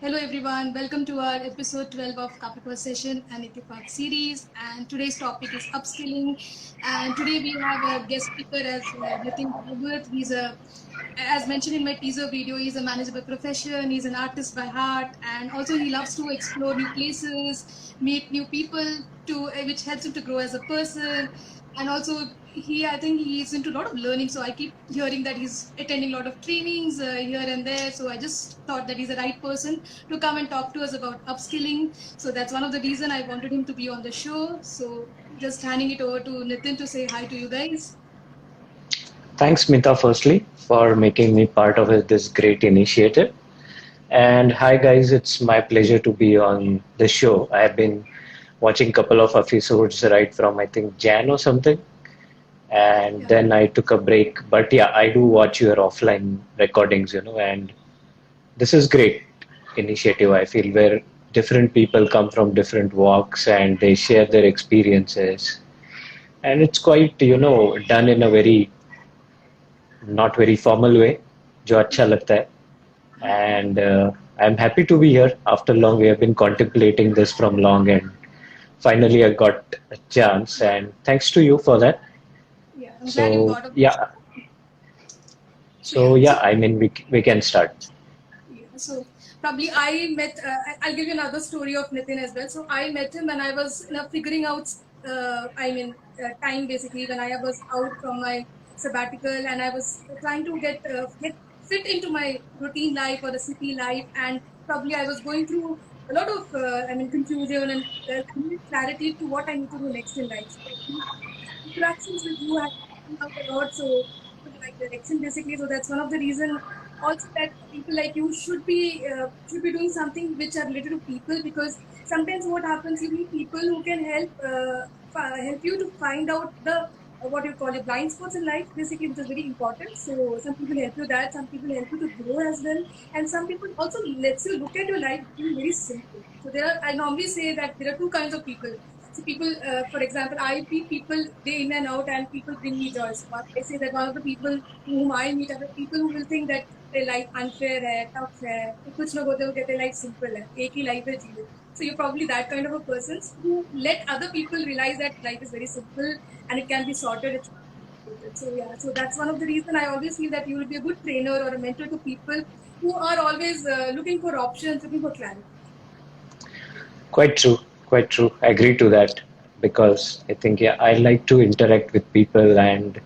Hello everyone, welcome to our episode 12 of Capricorn Session and Ittifaq series. And today's topic is upskilling. And today we have a guest speaker as Nitin Bhagavat. As mentioned in my teaser video, he's a manager by profession, he's an artist by heart, and also he loves to explore new places, meet new people, which helps him to grow as a person. And also I think he's into a lot of learning, so I keep hearing that he's attending a lot of trainings here and there. So I just thought that he's the right person to come and talk to us about upskilling. So that's one of the reason I wanted him to be on the show. So just handing it over to Nitin to say hi to you guys. Thanks, Mita, firstly, for making me part of this great initiative. And hi, guys, it's my pleasure to be on the show. I have been watching a couple of episodes right from, I think, Jan or something. And Yeah. then I took a break. But yeah, I do watch your offline recordings, and this is great initiative, I feel, where different people come from different walks and they share their experiences. And it's quite, done in a very not very formal way, जो अच्छा लगता है. And I'm happy to be here after long. We have been contemplating this from long, and finally I got a chance. And thanks to you for that. Yeah, I'm glad you So brought up. yeah, So yeah, so yeah, so I mean we can start. yeah, so probably I met. I'll give you another story of Nitin as well. So I met him when I was figuring out. Time basically when I was out from my sabbatical and I was trying to get fit into my routine life or the city life, and probably I was going through a lot of confusion and I needed clarity to what I need to do next in life. So interactions with you have helped out a lot. So like direction basically. So that's one of the reason also that people like you should be doing something which are related to people, because sometimes what happens, you need people who can help you to find out the what you call it blind spots in life basically, which is very important. So some people help you that, some people help you to grow as well, and some people also lets you look at your life being very simple. So there are, I normally say that there are two kinds of people. So people, for example, I meet people day in and out, and people bring me joy. So I say that one of the people whom I meet are the people who will think that their life unfair है, tough है, तो कुछ लोग होते हैं वो कहते हैं life simple है, एक ही life है जीवन. So you're probably that kind of a person who let other people realize that life is very simple and it can be sorted. It's complicated. So yeah, so that's one of the reason I always feel that you will be a good trainer or a mentor to people who are always looking for options, looking for clarity. Quite true, quite true. I agree to that because I think yeah, I like to interact with people and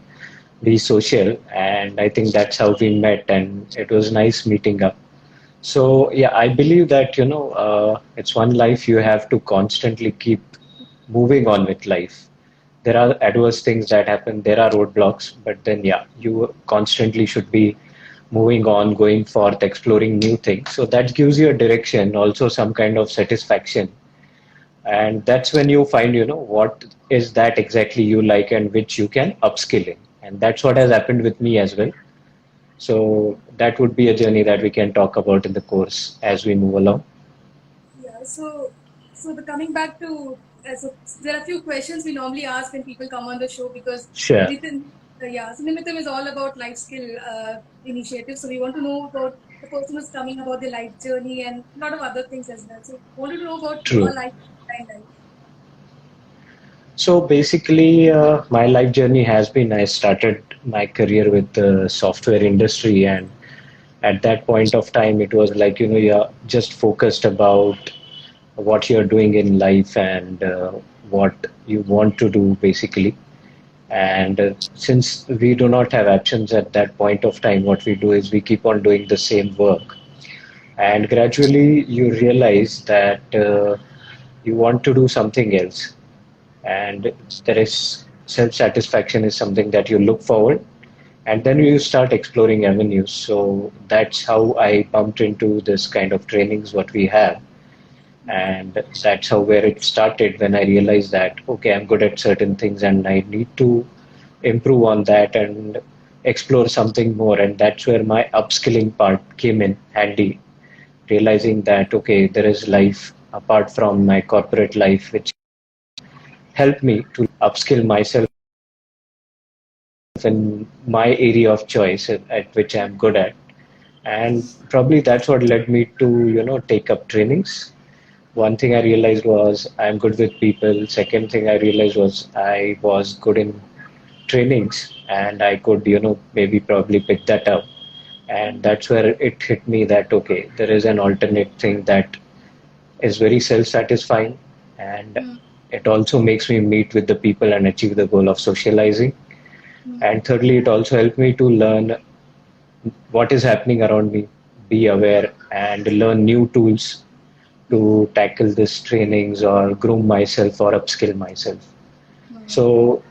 be social, and I think that's how we met, and it was nice meeting up. So yeah, I believe that it's one life you have to constantly keep moving on with life. There are adverse things that happen, there are roadblocks, but then yeah, you constantly should be moving on, going forth, exploring new things. So that gives you a direction, also some kind of satisfaction. And that's when you find, what is that exactly you like and which you can upskill in. And that's what has happened with me as well. So that would be a journey that we can talk about in the course as we move along. Yeah, so the coming back to so there are a few questions we normally ask when people come on the show, because Sure. Nitin, so Nimitam is all about life skill initiatives. So we want to know about the person who's coming, about their life journey and a lot of other things as well. So wanted to know about your True. life timeline. So basically, my life journey has been I started my career with the software industry, and at that point of time, it was like, you're just focused about what you're doing in life and what you want to do, basically. And since we do not have options at that point of time, what we do is we keep on doing the same work. And gradually, you realize that you want to do something else, and there is self-satisfaction is something that you look forward, and then you start exploring avenues. So that's how I bumped into this kind of trainings what we have, and that's how where it started, when I realized that okay, I'm good at certain things and I need to improve on that and explore something more. And that's where my upskilling part came in handy, realizing that okay, there is life apart from my corporate life which helped me to upskill myself in my area of choice at which I'm good at. And probably that's what led me to, take up trainings. One thing I realized was I'm good with people. Second thing I realized was I was good in trainings and I could, maybe probably pick that up. And that's where it hit me that, okay, there is an alternate thing that is very self-satisfying, and Hmm. it also makes me meet with the people and achieve the goal of socializing. Hmm. And thirdly, it also helped me to learn what is happening around me, be aware, and learn new tools to tackle these trainings or groom myself or upskill myself. Hmm. So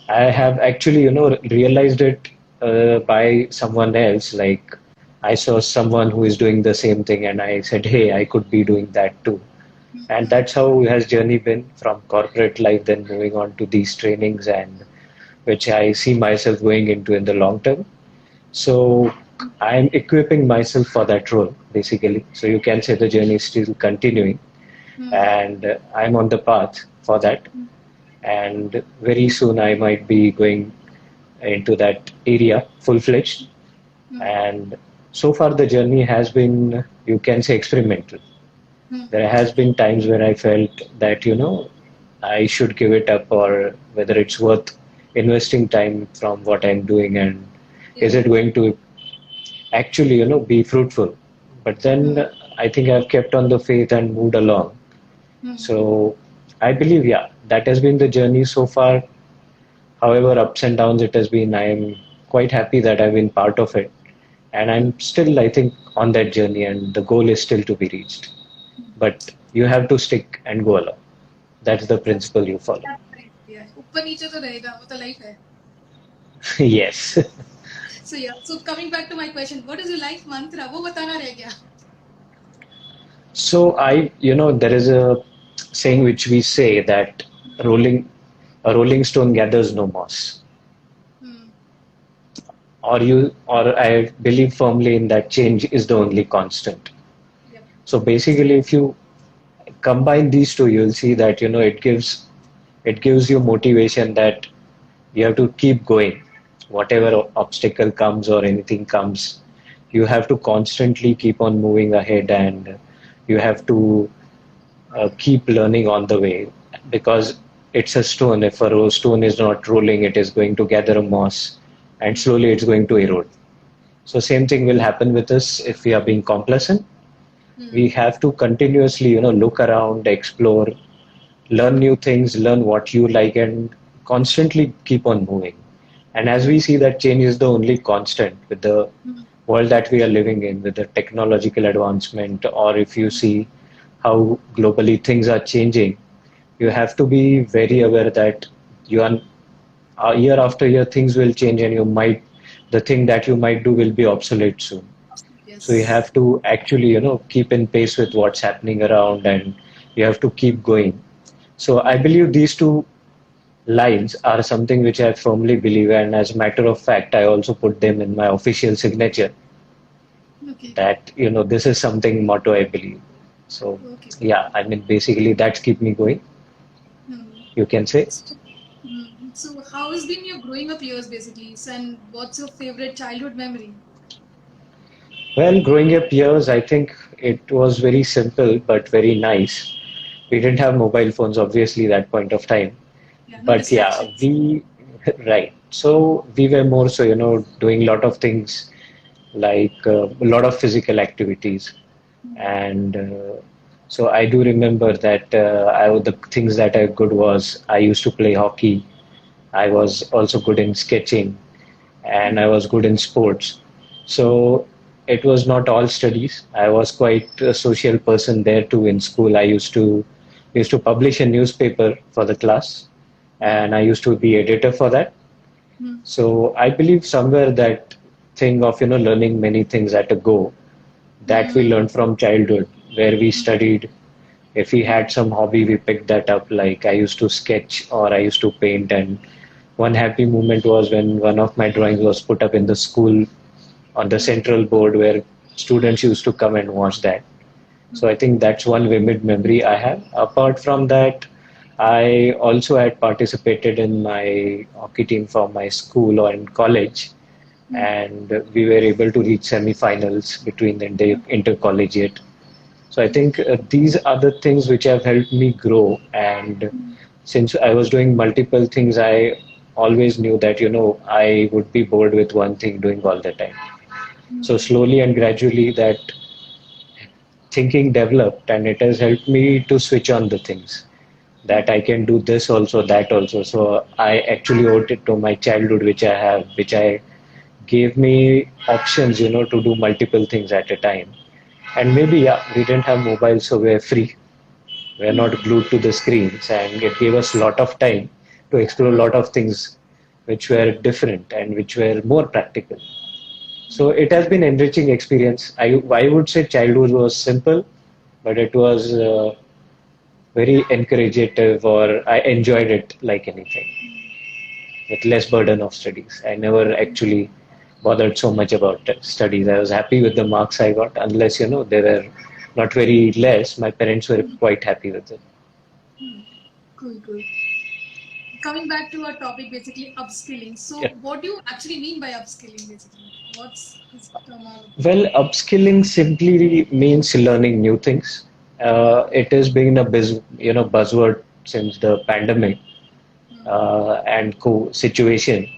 I have actually, realized it by someone else. Like I saw someone who is doing the same thing, and I said, "Hey, I could be doing that too." And Hmm. that's how has journey been from corporate life, then moving on to these trainings, and which I see myself going into in the long term. So I'm equipping myself for that role, basically. So you can say the journey is still continuing, Hmm. and I'm on the path for that. Hmm. And very soon I might be going into that area full-fledged. Hmm. And so far the journey has been, you can say, experimental. Hmm. There has been times where I felt that, I should give it up, or whether it's worth investing time from what I'm doing, and Yeah. is it going to actually, be fruitful. But Hmm. then I think I've kept on the faith and moved along. Hmm. So I believe, yeah, that has been the journey so far. However, ups and downs it has been, I am quite happy that I've been part of it. And I'm still, I think, on that journey, and the goal is still to be reached. But you have to stick and go along. That's the That's principle you follow. that's right. Yeah. ऊपर नीचे तो रहेगा वो तो life है. Yes. So yeah. So coming back to my question, what is your life mantra? वो बताना रह गया. So there is a saying which we say that rolling a rolling stone gathers no moss. Hmm. Or I believe firmly in that change is the only constant. Yep. So basically, if you combine these two, you'll see that it gives you motivation that you have to keep going. Whatever obstacle comes or anything comes, you have to constantly keep on moving ahead, and you have to keep learning on the way, because it's a stone. If a stone is not rolling, it is going to gather a moss, and slowly it's going to erode. So same thing will happen with us if we are being complacent. Hmm. We have to continuously, look around, explore, learn new things, learn what you like, and constantly keep on moving. And as we see that change is the only constant with the Hmm. world that we are living in, with the technological advancement, or if you see how globally things are changing, you have to be very aware that you are year after year things will change, and the thing that you might do will be obsolete soon. So you Yes. have to actually, keep in pace with what's happening around, and you have to keep going. So I Hmm. believe these two lines are something which I firmly believe, and as a matter of fact, I also put them in my official signature Okay. that, this is something motto I believe. So Okay. yeah, I mean, basically that's keep me going, Hmm. you can say. So, so how has been your growing up years basically? So, and what's your favorite childhood memory? Well, growing up years, I think it was very simple but very nice. We didn't have mobile phones, obviously, that point of time. Yeah, no But yeah, distractions. right. So we were more so, doing a lot of things like a lot of physical activities. And so I do remember that the things that I good was I used to play hockey. I was also good in sketching, and I was good in sports. So it was not all studies. I was quite a social person there too in school. I used to publish a newspaper for the class, and I used to be editor for that. Hmm. So I believe somewhere that thing of learning many things at a go, that we Hmm. learned from childhood, where we Hmm. studied. If we had some hobby, we picked that up. Like I used to sketch or I used to paint, and one happy moment was when one of my drawings was put up in the school on the central board, where students used to come and watch that. So I think that's one vivid memory I have. Apart from that, I also had participated in my hockey team from my school or in college, and we were able to reach semi-finals between the intercollegiate. So I think these are the things which have helped me grow. And since I was doing multiple things, I always knew that, I would be bored with one thing doing all the time. So slowly and gradually that thinking developed, and it has helped me to switch on the things that I can do this also, that also. So I actually owed it to my childhood, which I gave me options, to do multiple things at a time. And maybe, yeah, we didn't have mobiles, so we're free. We're not glued to the screens, and it gave us a lot of time to explore a lot of things which were different and which were more practical. So it has been enriching experience. I would say childhood was simple, but it was very encourative, or I enjoyed it like anything, with less burden of studies. I never actually bothered so much about studies. I was happy with the marks I got, unless, they were not very less. My parents were quite happy with it. Cool, cool. Coming back to our topic, basically upskilling. So, Yeah. what do you actually mean by upskilling, basically? What's this term all about? Well, upskilling simply means learning new things. It has been a buzzword since the pandemic and situation.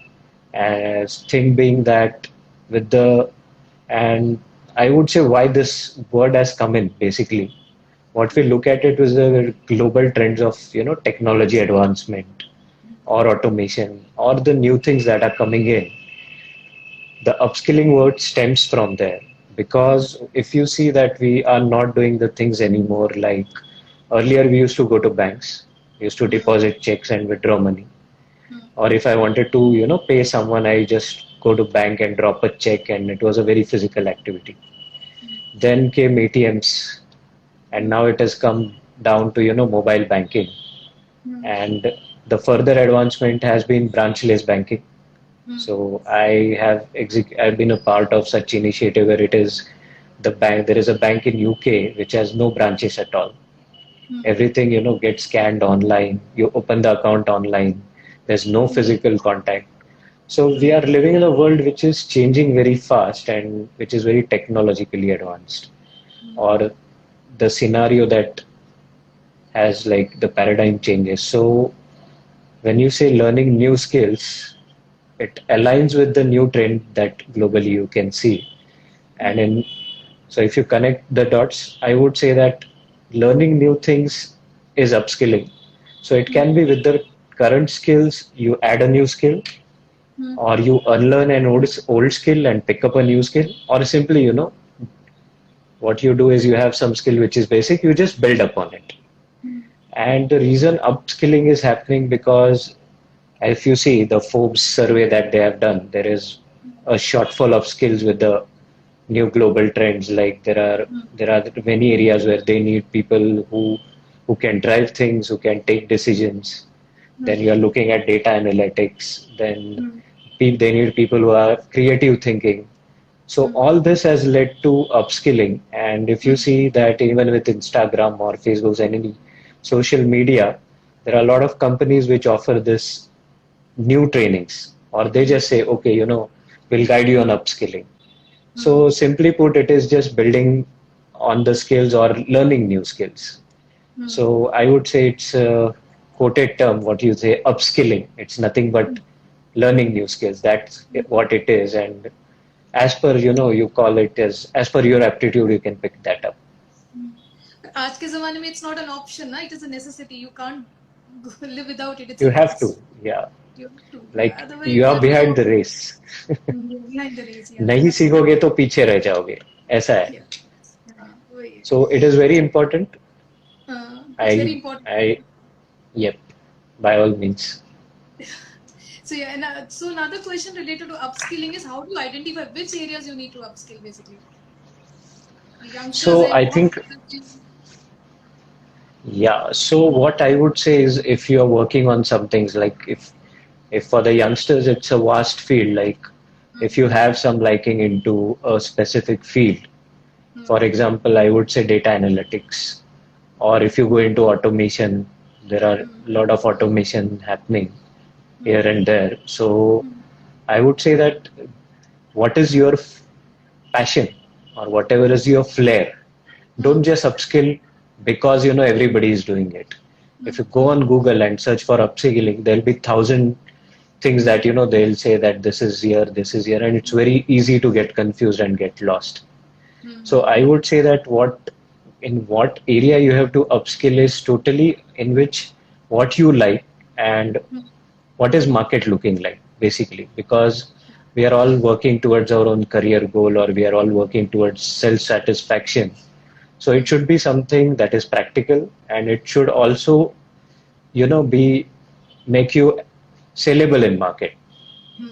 As thing being that with the and I would say why this word has come in basically. What we look at it was the global trends of technology advancement or automation or the new things that are coming in. The upskilling word stems from there, because if you see that we are not doing the things anymore, like earlier we used to go to banks, we used to deposit checks and withdraw money, or if I wanted to pay someone, I just go to bank and drop a check, and it was a very physical activity. Then came ATMs, and now it has come down to mobile banking, and the further advancement has been branchless banking. So I've been a part of such initiative where it is the bank. There is a bank in UK which has no branches at all. Everything gets scanned online. You open the account online. There's no physical contact. So we are living in a world which is changing very fast and which is very technologically advanced. Or the scenario that has like the paradigm changes. So when you say learning new skills, it aligns with the new trend that globally you can see. So if you connect the dots, I would say that learning new things is upskilling. So it can be with the current skills, you add a new skill, or you unlearn an old skill and pick up a new skill, or simply, what you do is you have some skill which is basic, you just build upon it. And the reason upskilling is happening because if you see the Forbes survey that they have done, there is a shortfall of skills with the new global trends. Like there are many areas where they need people who can drive things, who can take decisions. Then you are looking at data analytics. Then they need people who are creative thinking. So all this has led to upskilling. And if you see that even with Instagram or Facebook and any social media, there are a lot of companies which offer this new trainings, or they just say, okay, we'll guide you on upskilling. So simply put, it is just building on the skills or learning new skills. So I would say it's a quoted term, what you say, upskilling. It's nothing but learning new skills. That's what it is. And as per, you call it as per your aptitude, you can pick that up. आज के ज़माने में it's not an option, ना? It is a necessity. You can't live without it. It's You a have must. to, yeah. You have to. Like Otherwise, you are behind the race. behind the race. Yeah. नहीं सीखोगे तो पीछे रह जाओगे, ऐसा है. Yeah. वही है. So it is very important. It's very important. Yep, by all means. So yeah, and so another question related to upskilling is how do you identify which areas you need to upskill, basically? Youngsters So and I think, yeah. So what I would say is, if you are working on some things, like if for the youngsters it's a vast field, like if you have some liking into a specific field, for example, I would say data analytics, or if you go into automation, there are a lot of automation happening here and there. So I would say that what is your passion or whatever is your flair. Don't just upskill because everybody is doing it. If you go on Google and search for upskilling, there'll be thousand things that they'll say that this is here, and it's very easy to get confused and get lost. So I would say that in what area you have to upskill is totally in which what you like and what is market looking like, basically, because we are all working towards our own career goal, or we are all working towards self satisfaction. So it should be something that is practical, and it should also be make you sellable in market,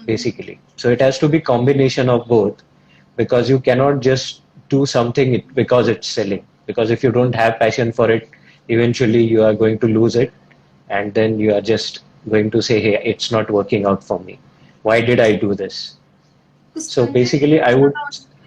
basically. So it has to be combination of both, because you cannot just do something because it's selling, because if you don't have passion for it, eventually you are going to lose it, and then you are just going to say, hey, it's not working out for me, why did I do this? Because So content basically I would,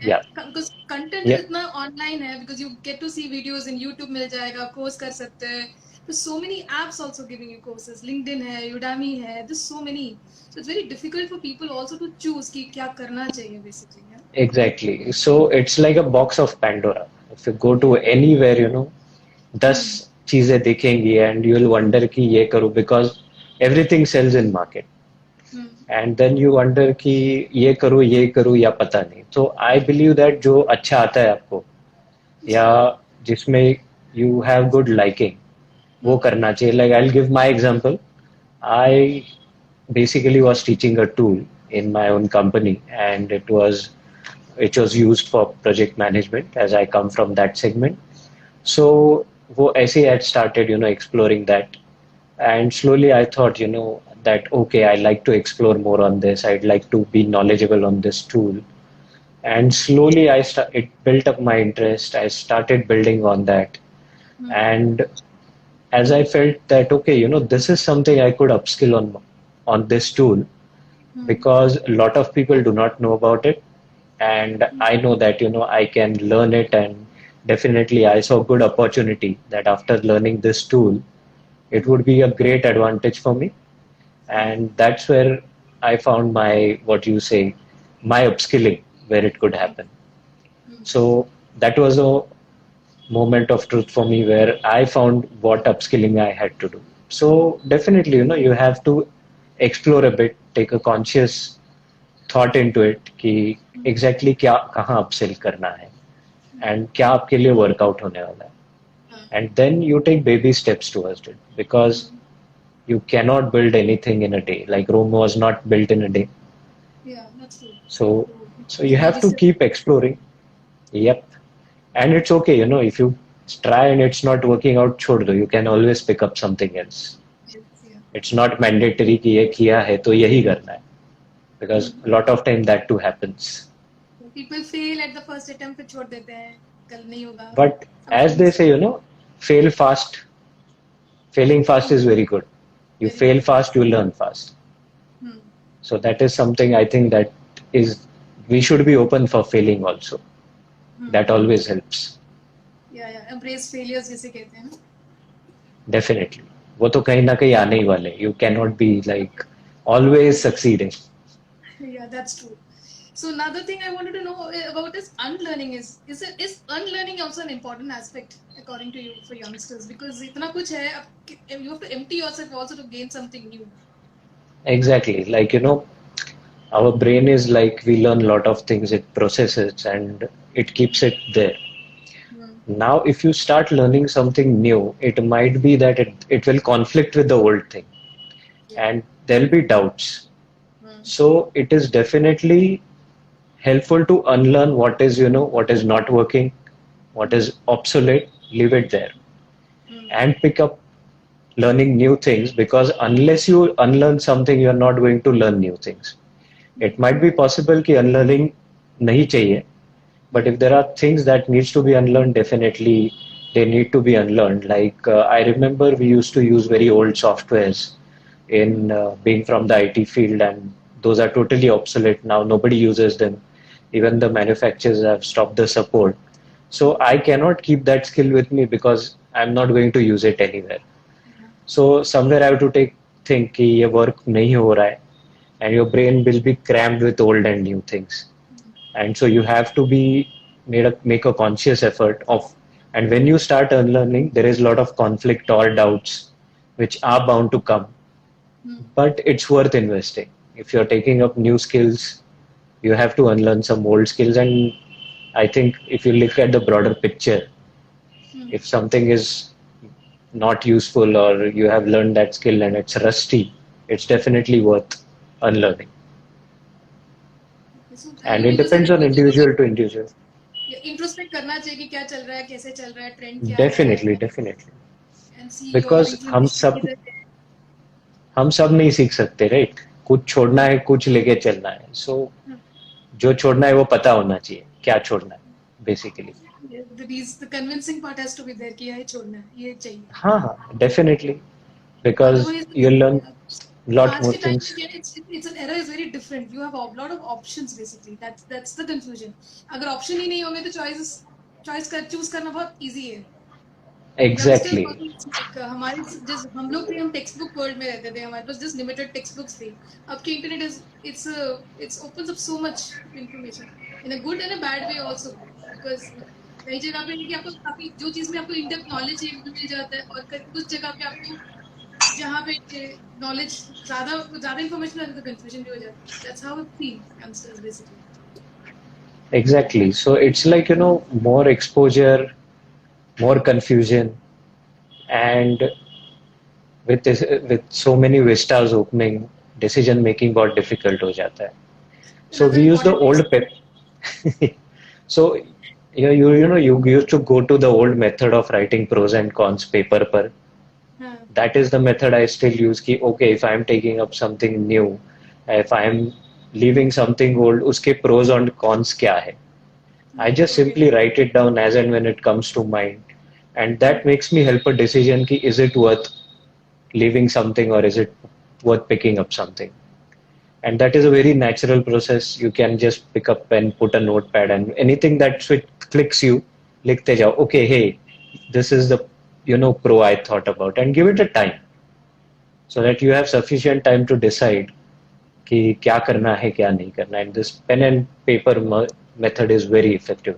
yeah, because content yeah, इतना online है, because you get to see videos in YouTube, मिल जाएगा, course कर सकते हैं. There's so many apps also giving you courses. LinkedIn है, Udemy है. There's so many. So it's very difficult for people also to choose कि क्या करना चाहिए, basically. Yeah? exactly. So it's like a box of Pandora. If you go to anywhere, 10 चीजें दिखेंगी, and you will wonder कि ये करूँ, because everything sells in market. And then you wonder कि ये करूँ या पता नहीं. So I believe that जो अच्छा आता है आपको, या जिसमें you have good liking, वो करना चाहिए. Like I'll give my example. I basically was teaching a tool in my own company, and it was used for project management, as I come from that segment. So वो ऐसे I had started exploring that, and slowly I thought that okay, I like to explore more on this, I'd like to be knowledgeable on this tool. And slowly it built up my interest. I started building on that, and as I felt that okay, this is something I could upskill on this tool, because a lot of people do not know about it, and I know that I can learn it. And definitely I saw good opportunity that after learning this tool, it would be a great advantage for me. And that's where I found my, what you say, my upskilling, where it could happen. So that was a moment of truth for me, where I found what upskilling I had to do. So definitely, you have to explore a bit, take a conscious thought into it कि exactly क्या कहाँ upsell करना है, and क्या आपके लिए workout होने वाला है. And then you take baby steps towards it, because you cannot build anything in a day. Like Rome was not built in a day. Yeah, that's true. So you have to keep exploring. Yep. And it's okay, if you try and it's not working out, छोड़ दो. You can always pick up something else. Yes, yeah. It's not mandatory कि ये किया है तो यही करना है, because a lot of time that too happens. People fail at the first attempt, फिर छोड़ देते हैं, कल नहीं होगा. But as they say, fail fast. Failing fast is very good. You fail fast, you learn fast. So that is something I think that is, we should be open for failing also. That always helps. Yeah, embrace failures जैसे कहते हैं ना. Definitely. वो तो कहीं ना कहीं आने ही वाले. You cannot be like always succeeding. Yeah, that's true. So another thing I wanted to know about is unlearning. Is unlearning also an important aspect according to you for youngsters? Because इतना कुछ है, you have to empty yourself also to gain something new. Exactly. Like, our brain is like, we learn a lot of things, it processes and it keeps it there. Now, if you start learning something new, it might be that it will conflict with the old thing, and there'll be doubts. So it is definitely helpful to unlearn what is, what is not working, what is obsolete, leave it there, and pick up learning new things, because unless you unlearn something, you are not going to learn new things. It might be possible कि unlearning नहीं चाहिए, but if there are things that needs to be unlearned, definitely they need to be unlearned. Like I remember we used to use very old softwares in being from the IT field, and those are totally obsolete now. Nobody uses them. Even the manufacturers have stopped the support. So I cannot keep that skill with me, because I'm not going to use it anywhere. So somewhere I have to think कि ये work नहीं हो रहा है, and your brain will be crammed with old and new things. And so you have to be make a conscious effort of, and when you start unlearning, there is a lot of conflict or doubts which are bound to come, but it's worth investing. If you're taking up new skills, you have to unlearn some old skills. And I think if you look at the broader picture, if something is not useful or you have learned that skill and it's rusty, it's definitely worth unlearning. So And you it mean to say depends that on कुछ चीजों individual to individual. Introspect करना चाहिए कि क्या चल रहा है, कैसे चल रहा है, ट्रेंड क्या है, Definitely, definitely. And see your Because inclination किधर है. हम सब नहीं सीख सकते, राइट? कुछ छोड़ना है, कुछ लेके चलना है. सो जो छोड़ना है वो पता होना चाहिए क्या छोड़ना है, basically. The convincing part has to be there कि ये छोड़ना है, ये चाहिए. हाँ हाँ, definitely. Because Otherwise, you learn lot आज more के टाइम things. में it's an era is very different. You have a lot of options basically. That's the confusion. अगर option ही नहीं होंगे तो choose करना बहुत easy है. Exactly. हमारे जस्ट हम लोग थे, हम टेक्स्ट बुक वर्ल्ड में रहते थे, हमारे पास जस्ट लिमिटेड टेक्स्ट बुक्स थे. अब के internet it's opens up so much information in a good and a bad way also, because कई जगह पे कि आपको काफी जो चीज में आपको इन डेप्थ नॉलेज चाहिए वो मिल जाता है, और कुछ जगह पे आपको जहाँ पे नॉलेज ज्यादा इंफॉर्मेशन रहता है तो कंफ्यूजन भी हो जाता है. That's how it feels youngsters basically. Exactly. So it's like, more exposure, more confusion, and with so many vistas opening, decision making बहुत difficult हो जाता है. So Another we use the important old so you used to go to the old method of writing pros and cons paper पर. That is the method I still use. कि okay, if I am taking up something new, if I am leaving something old, उसके pros and cons क्या है? I just simply write it down as and when it comes to mind, and that makes me help a decision कि is it worth leaving something or is it worth picking up something. And that is a very natural process. You can just pick up pen, put a notepad, and anything that clicks you, लिखते जाओ. Okay, hey, this is the pro I thought about, and give it a time so that you have sufficient time to decide कि क्या करना है क्या नहीं करना. And this pen and paper method is very effective.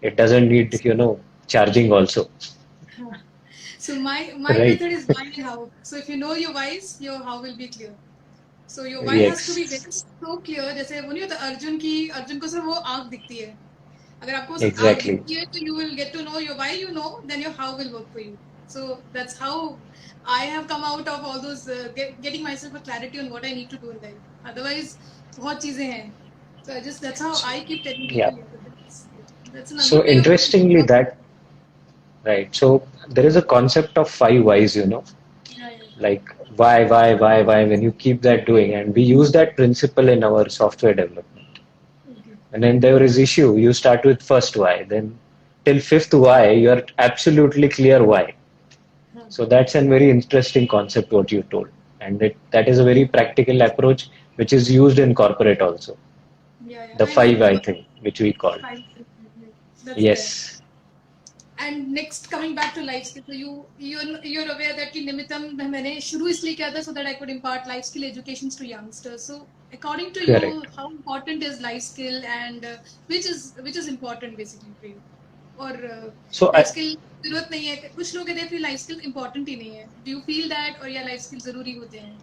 It doesn't need charging also. So my Right. method is why and how. So if you know your whys, your how will be clear. So your why has to be Yes. very so clear. जैसे वो नहीं होता अर्जुन को सिर्फ वो आँख दिखती है. अगर आपको सिर्फ आँख Exactly. दिखती है तो you will get to know your why, then your how will work for you. So that's how I have come out of all those getting myself a clarity on what I need to do in life. Otherwise बहुत चीजें हैं. So that's how I keep telling Yeah. people. That's another So way of interestingly, that right. So there is a concept of 5 whys, like why, when you keep that doing, and we use that principle in our software development. And then there is issue, you start with first why, then till fifth why, you are absolutely clear why. So that's a very interesting concept what you told. And that is a very practical approach which is used in corporate also. The 5 why thing, which we call. That's Yes. And next, coming back to life skill, so you're aware that कि निमित्तम मैंने शुरू इसलिए किया था so that I could impart life skill educations to youngsters. So according to you, Correct. how important is life skill, and which is important basically for you? और So life skill जरूरत नहीं है. कुछ लोग कहते हैं कि life skill important ही नहीं है. Do you feel that, और या life skill जरूरी होते हैं?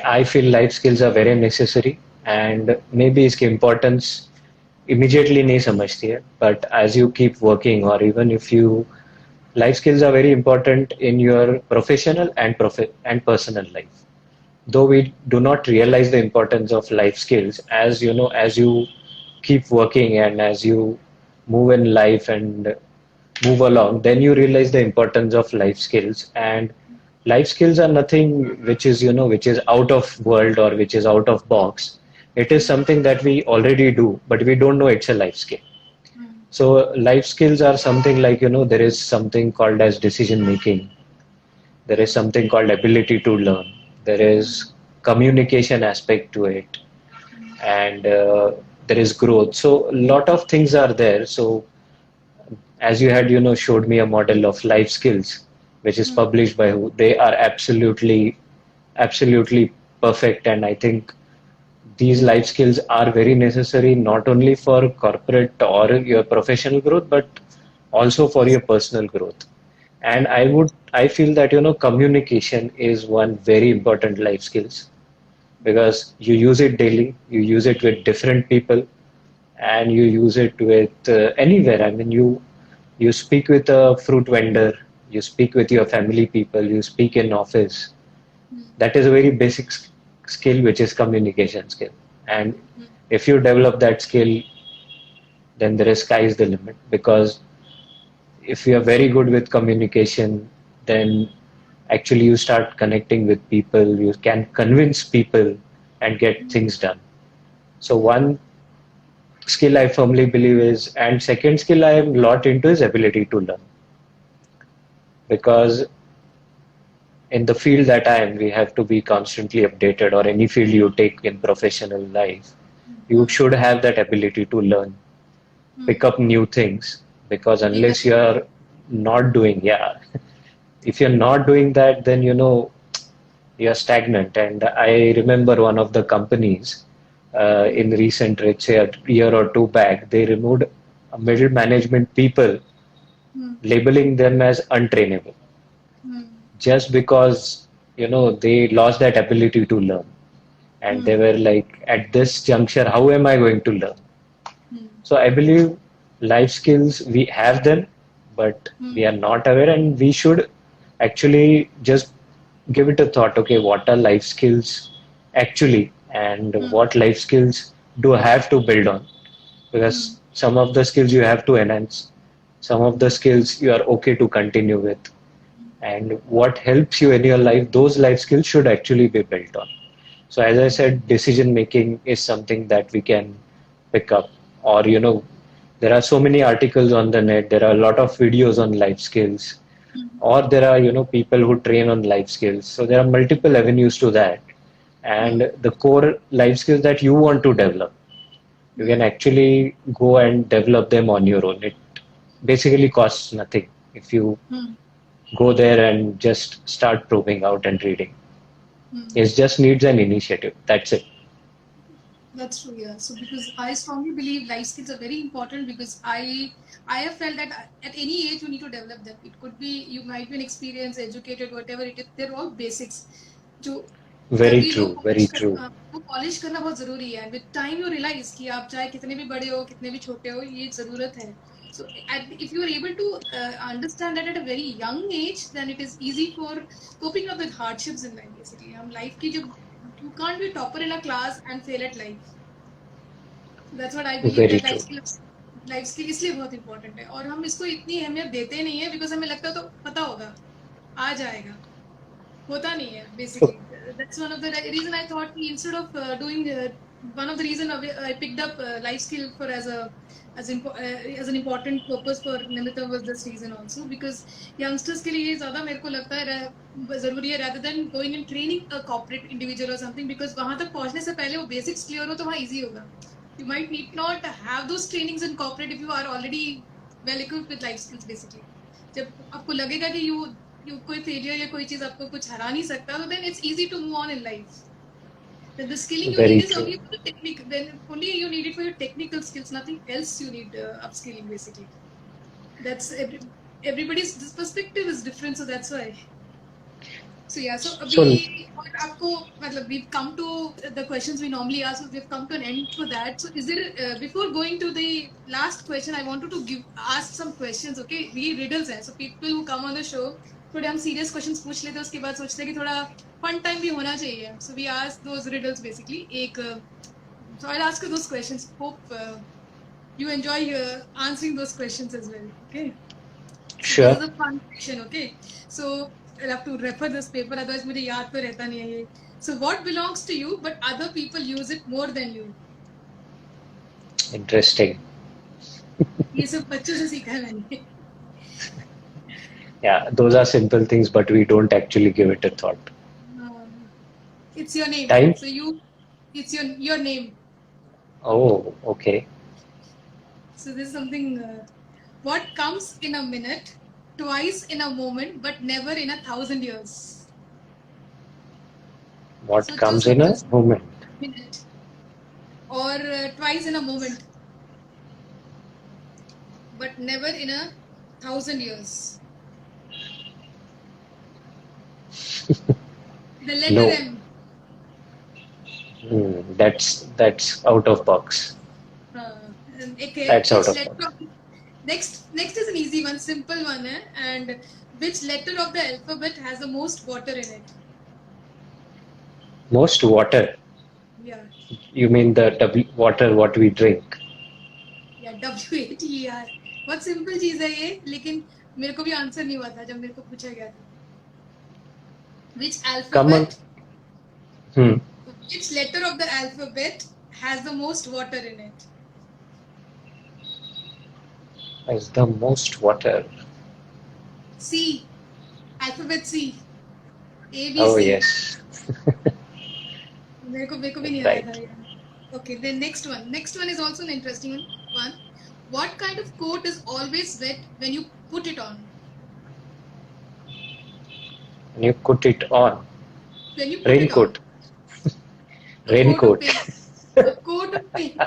I feel life skills are very necessary, and maybe इसकी importance immediately नहीं समझती है, but as you keep working, or even if you, life skills are very important in your professional and personal life. Though we do not realize the importance of life skills, as as you keep working and as you move in life and move along, then you realize the importance of life skills. And life skills are nothing which is which is out of world or which is out of box. It is something that we already do, but we don't know it's a life skill. So life skills are something like, there is something called as decision making. There is something called ability to learn. There is communication aspect to it. And there is growth. So a lot of things are there. So as you had, showed me a model of life skills, which is published by who, they are absolutely perfect. And I think these life skills are very necessary not only for corporate or your professional growth, but also for Yes. your personal growth. And I feel that, communication is one very important life skills because you use it daily, you use it with different people, and you use it with anywhere. I mean, you speak with a fruit vendor, you speak with your family people, you speak in office. Mm, That is a very basic skill, which is communication skill. And mm, if you develop that skill, then the sky is the limit. Because if you are very good with communication, then actually you start connecting with people, you can convince people and get mm. things done. So Yeah. one skill I firmly believe is, and second skill I am a lot into is ability to learn. Because in the field that I am, we have to be constantly updated, or any field you take in professional life, you Mm, should have that ability to learn, mm. pick up new things. Because Make that. unless you are not doing, yeah, if you're not doing that, then you're stagnant. And I remember one of the companies Mm, in recent, let's say a year or two back, they removed middle management people, mm, labeling them as untrainable, mm, just because they lost that ability to learn. And they mm, were like, at this juncture, how am I going to learn? mm, So I believe life skills, we have them, but we mm, are not aware, and we should actually just give it a thought. Okay, what are life skills actually, and mm, what life skills do I have to build on? mm, Because some of the skills you have to enhance, some of the skills you are okay to continue with, and what helps you in your life, those life skills should actually be built on. So as I mm, said, decision making is something that we can pick up. Or there are so many articles on the net, there are a lot of videos on life skills, mm, or there are people who train on life skills. So there are multiple avenues to that. mm, And the core life skills that you want to develop, you can mm, actually go and develop them on your own. It basically costs nothing if you mm, go there and just start probing out and reading. mm. It just needs an initiative. That's it. That's true, yeah. So because I strongly believe life skills are very important because I have felt that at any age you need to develop them. It could be you might be an experienced, educated, whatever it is. They're all basics. जो Very अभी जो true. Very true. वो polish करना बहुत जरूरी है with time you realise कि आप चाहे कितने भी बड़े हो कितने भी छोटे हो ये जरूरत है so if you are able to understand that at a very young age then it is easy for coping up with hardships in life basically हम life की जो you can't be a topper in a class and fail at life. That's what I believe Very that true. Life skill इसलिए बहुत important है और हम इसको इतनी अहमियत देते नहीं है बिकॉज हमें लगता है तो पता होगा आ जाएगा होता नहीं है So, basically. That's one of the reason I thought instead of doing one of the reason I picked up life skill for as an important purpose for Nimita was this reason also because youngsters के लिए ज़्यादा मेरे को लगता है जरूरी है rather than going and training a corporate individual or something because वहां तक पहुंचने से पहले वो basics clear हो तो वहाँ easy होगा. You might need not have those trainings in corporate if you are already well equipped with life skills basically. जब आपको लगेगा कि you कोई failure या कोई चीज आपको कुछ हरा नहीं सकता तो then it's easy to move on in life. Then the skilling you need very is true. only for the technique. Then only you need it for your technical skills. Nothing else you need upskilling basically. That's everybody's this perspective is different, so that's why. So yeah, so अभी So, और आपको मतलब we've come to the questions we normally ask, so we've come to an end for that. So is there before going to the last question, I wanted to ask some questions. Okay, ये riddles हैं, so people who come on the show थोड़े हम serious questions पूछ लेते हैं उसके बाद सोचते हैं कि थोड़ा fun time भी होना चाहिए. So we ask those riddles basically. एक so I'll ask you those questions. Hope you enjoy answering those questions as well. Okay. So this sure. is a fun section, okay? So I'll have to refer this paper, otherwise मुझे याद तो रहता नहीं है ये. So what belongs to you, but other people use it more than you? Interesting. ये सब बच्चों से सीखा है मैंने. Yeah, those are simple things, but we don't actually give it a thought. It's your name. Time? So it's your name. Oh, okay. So this is something. What comes in a minute, twice in a moment, but never in 1,000 years? What सोचो comes in सोचो a moment? minute. or twice in a moment, but never in 1,000 years. The letter No. M. That's out of box. Okay, That's out which of letter box. of next is an easy one, simple one, eh? And which letter of the alphabet has the most water in it? Most water. Yeah, You mean the water what we drink? yeah, WATER. बहुत simple चीज है ये, लेकिन मेरे को भी answer नहीं हुआ था जब मेरे को पूछा गया था. Which Come on. alphabet? Hmm. Which letter of the alphabet has the most water in it? Is the most water. C. Alphabet C. A B Oh C. yes. मेरे को भी नहीं आया Right. था ये. Okay, then next one is also an interesting one. What kind of coat is always wet when you put it on? And you put it on. When you put it on. Raincoat. A coat of Raincoat. paint. A coat of paint.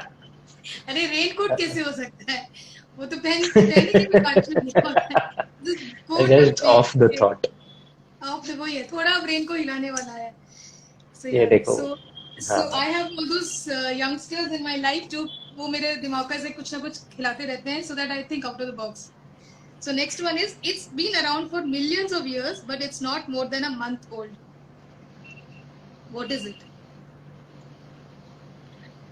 अरे raincoat कैसे हो सकता है? वो तो पहनने के भी बात नहीं होता है. This coat of Just off the paint. thought. आप देखो ये थोड़ा ब्रेन को हिलाने वाला है. So ये yeah, देखो. so हाँ. I have all those youngsters in my life जो वो मेरे दिमाग का से कुछ ना कुछ खिलाते रहते हैं, so that I think out of the box. So next one is, it's been around for millions of years, but it's not more than a month old. What is it?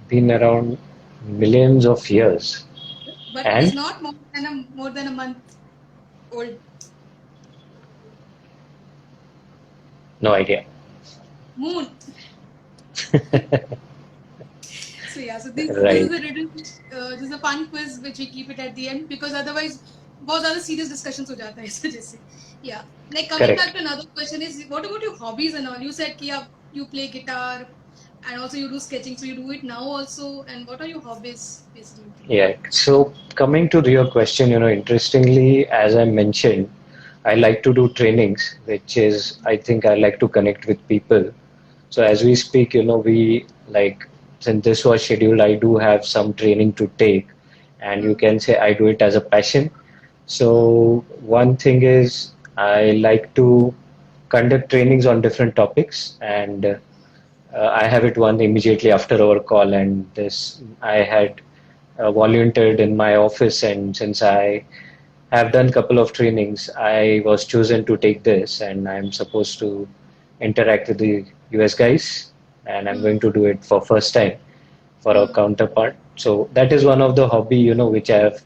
Been around millions of years. But it is And not more than a month old. no idea. Moon. So yeah, so this Right. is a riddle. This is a fun quiz which we keep it at the end, because otherwise बहुत ज़्यादा serious discussions हो जाता है इस वजह से. Yeah. Like coming Correct. back to another question is, what about your hobbies and all? You said कि you play guitar and also you do sketching, so you do it now also. And what are your hobbies basically? Yeah. So coming to your question, interestingly, as I mentioned, I like to do trainings, which is, I think I like to connect with people. So as we speak, we like, since this was scheduled, I do have some training to take, and you can say I do it as a passion. So one thing is I like to conduct trainings on different topics, and I have it one immediately after our call, and this I had volunteered in my office, and since I have done couple of trainings, I was chosen to take this, and I'm supposed to interact with the US guys, and I'm going to do it for first time for our counterpart. So that is one of the hobby, which I have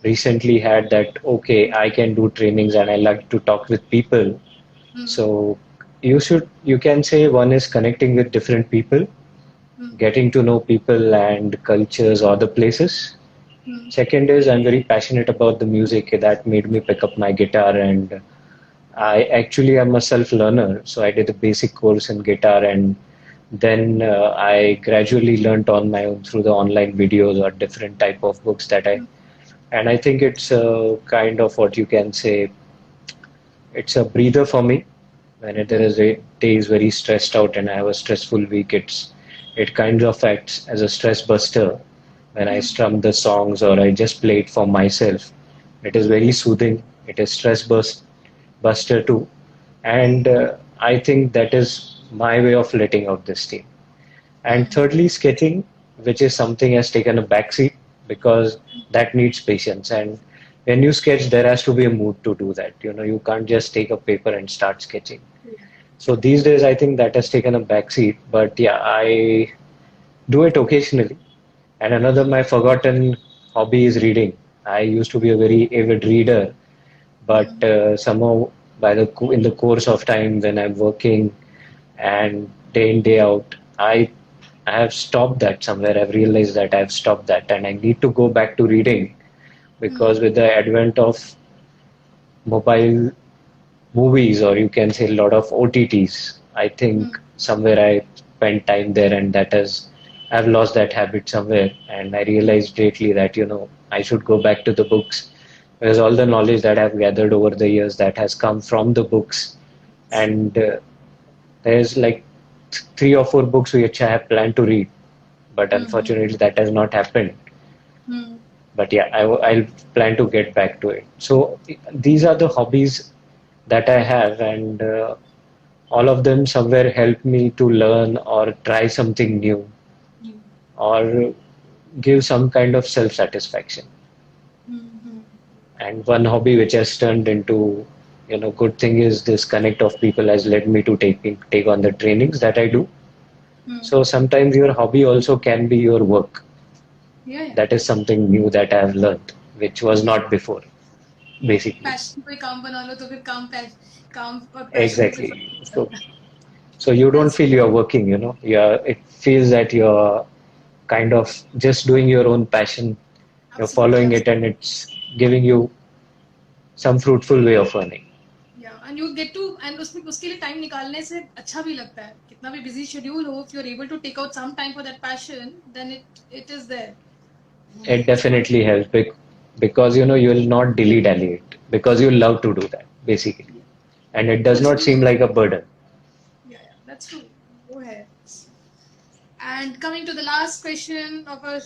recently had, that okay, I can do trainings and I like to talk with people. So you can say one is connecting with different people, getting to know people and cultures or the places. Second is I'm very passionate about the music, that made me pick up my guitar, and I actually am a self-learner, so I did a basic course in guitar, and then I gradually learned on my own through the online videos or different type of books and I think it's kind of what you can say, it's a breather for me. When there is a day is very stressed out and I have a stressful week, it kind of acts as a stress buster. When I strum the songs or I just play it for myself, it is very soothing. It is buster too, and I think that is my way of letting out this steam. And thirdly, sketching, which is something has taken a backseat because that needs patience. And when you sketch, there has to be a mood to do that. You can't just take a paper and start sketching. So these days, I think that has taken a backseat. But yeah, I do it occasionally. And another my forgotten hobby is reading. I used to be a very avid reader, but somehow in the course of time when I'm working and day in day out, I have stopped that somewhere. I've realized that I've stopped that, and I need to go back to reading because with the advent of mobile movies, or you can say a lot of OTTs, I think somewhere I spent time there, and I've lost that habit somewhere. And I realized lately that I should go back to the books, because all the knowledge that I've gathered over the years, that has come from the books, and there's like 3 or 4 books which I have planned to read, but Mm-hmm. unfortunately that has not happened. Hmm. But yeah, I'll plan to get back to it. So these are the hobbies that I have, and all of them somewhere help me to learn or try something new Hmm. or give some kind of self-satisfaction. Hmm. And one hobby which has turned into, good thing is this connect of people has led me to take on the trainings that I do. Hmm. So sometimes your hobby also can be your work. Yeah, yeah. That is something new that I have learned, which was not before, basically. Passion कोई काम बना लो तो फिर काम और passion में कोई फर्क Exactly. नहीं So, पड़ता. so you don't That's feel you're working, it feels that you're kind of just doing your own passion. You're absolutely following it absolutely. and it's giving you some fruitful way of earning. Yeah, and you get to and उसमें उसके लिए time निकालने से अच्छा भी लगता है. कितना भी बिजी शेड्यूल हो, if you're able to take out some time for that passion, then it is there. It So good. definitely helps because you will not dilly-dally it because you love to do that, basically. Yeah. And it does कुछ not भी seem like a burden. yeah, that's true. वो है. And coming to the last question of our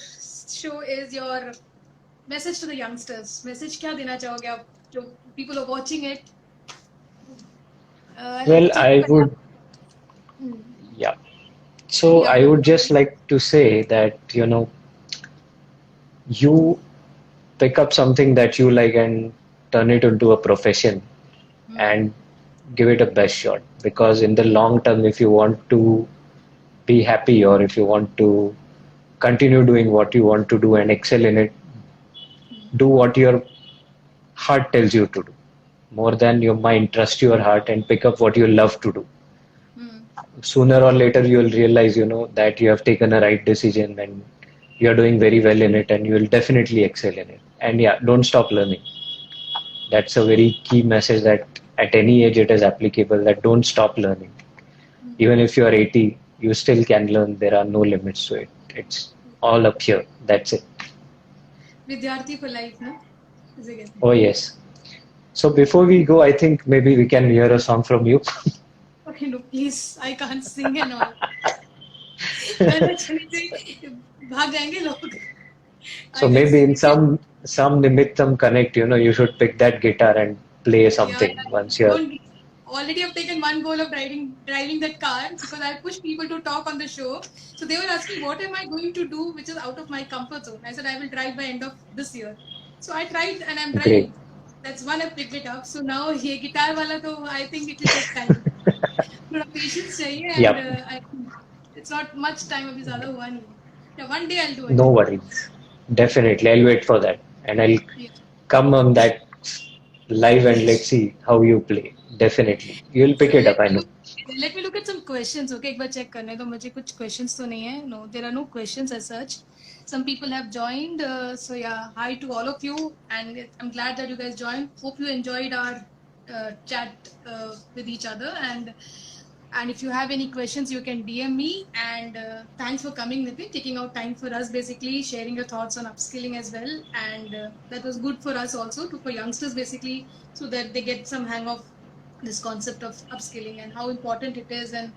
show is your message to the youngsters. Message क्या देना चाहोगे आप जो people are watching it? Well, सबसे I पहले आप would, yeah. So या I would just like to say that, you pick up something that you like and turn it into a profession and give it a best shot. Because in the long term, if you want to be happy or if you want to continue doing what you want to do and excel in it, do what your heart tells you to do. More than your mind, trust your heart and pick up what you love to do. Sooner or later, you will realize, that you have taken a right decision and you are doing very well in it and you will definitely excel in it. And yeah, don't stop learning. That's a very key message that at any age it is applicable that don't stop learning. Even if you are 80, you still can learn. There are no limits to it. It's all up here. That's it. विद्यार्थी for life ना इसे कहते Oh, yes. So before we go, I think maybe we can hear a song from you. हैं. Okay, no, please, I can't sing and all. गाना चलने से भाग जाएंगे लोग. I So can maybe sing in if you. some nimittam connect, you should pick that guitar and play Yeah, something yeah. once you're Don't. Already I've taken one goal of driving that car because I pushed people to talk on the show. So they were asking, what am I going to do which is out of my comfort zone? I said, I will drive by end of this year. So I tried and I'm great. driving. That's one I picked it up. So now ये guitar वाला तो I think it will take time. थोड़ा patience चाहिए and Yep. it's not much time अभी ज़्यादा हुआ नहीं. Yeah, one day I'll do it. No worries. Definitely. I'll wait for that. And I'll Yeah. come on that live and let's see how you play. Definitely. You'll pick So it up, I know. let me look at some questions. Okay, एक बार check करने दो मुझे कुछ questions तो नहीं है. No, there are no questions as such. Some people have joined. So yeah, hi to all of you, and I'm glad that you guys joined. Hope you enjoyed our chat with each other, and if you have any questions, you can DM me. And thanks for coming, Nitin, taking out time for us, basically sharing your thoughts on upskilling as well. And that was good for us also, for youngsters, basically, so that they get some hang of this concept of upskilling and how important it is, and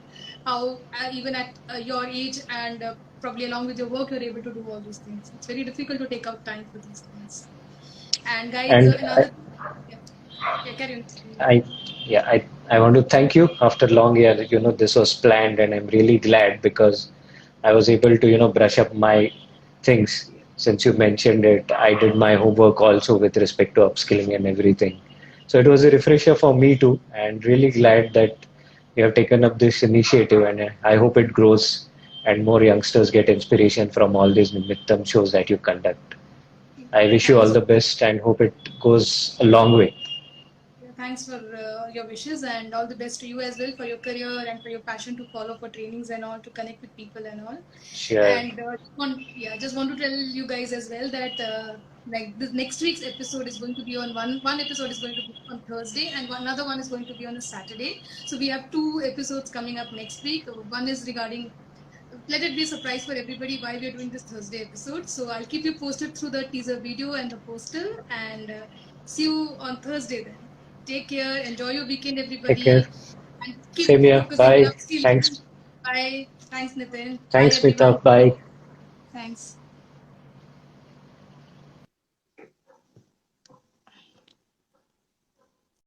how even at your age and probably along with your work, you're able to do all these things. It's very difficult to take out time for these things. And guys, And another yeah, yeah, carry on. I, yeah, I want to thank you after long year. This was planned and I'm really glad because I was able to, brush up my things. Since you mentioned it, I did my homework also with respect to upskilling and everything. So it was a refresher for me too, and really glad that you have taken up this initiative. And I hope it grows and more youngsters get inspiration from all these Nimittam shows that you conduct. I wish you all Thanks. the best and hope it goes a long way. Yeah, thanks for your wishes, and all the best to you as well for your career and for your passion to follow for trainings and all, to connect with people and all. Sure. And just want to tell you guys as well that like this next week's episode is going to be on one episode is going to be on Thursday, and another one is going to be on a Saturday. So we have two episodes coming up next week. One is regarding, let it be a surprise for everybody why we are doing this Thursday episode. So I'll keep you posted through the teaser video and the poster, and see you on Thursday then. Take care, enjoy your weekend, Take care. everybody, and keep Same here. focusing on Bye. upskilling. Thanks. Bye. Thanks, Nitin. Bye, Thanks, everyone. Smita. Bye. Thanks.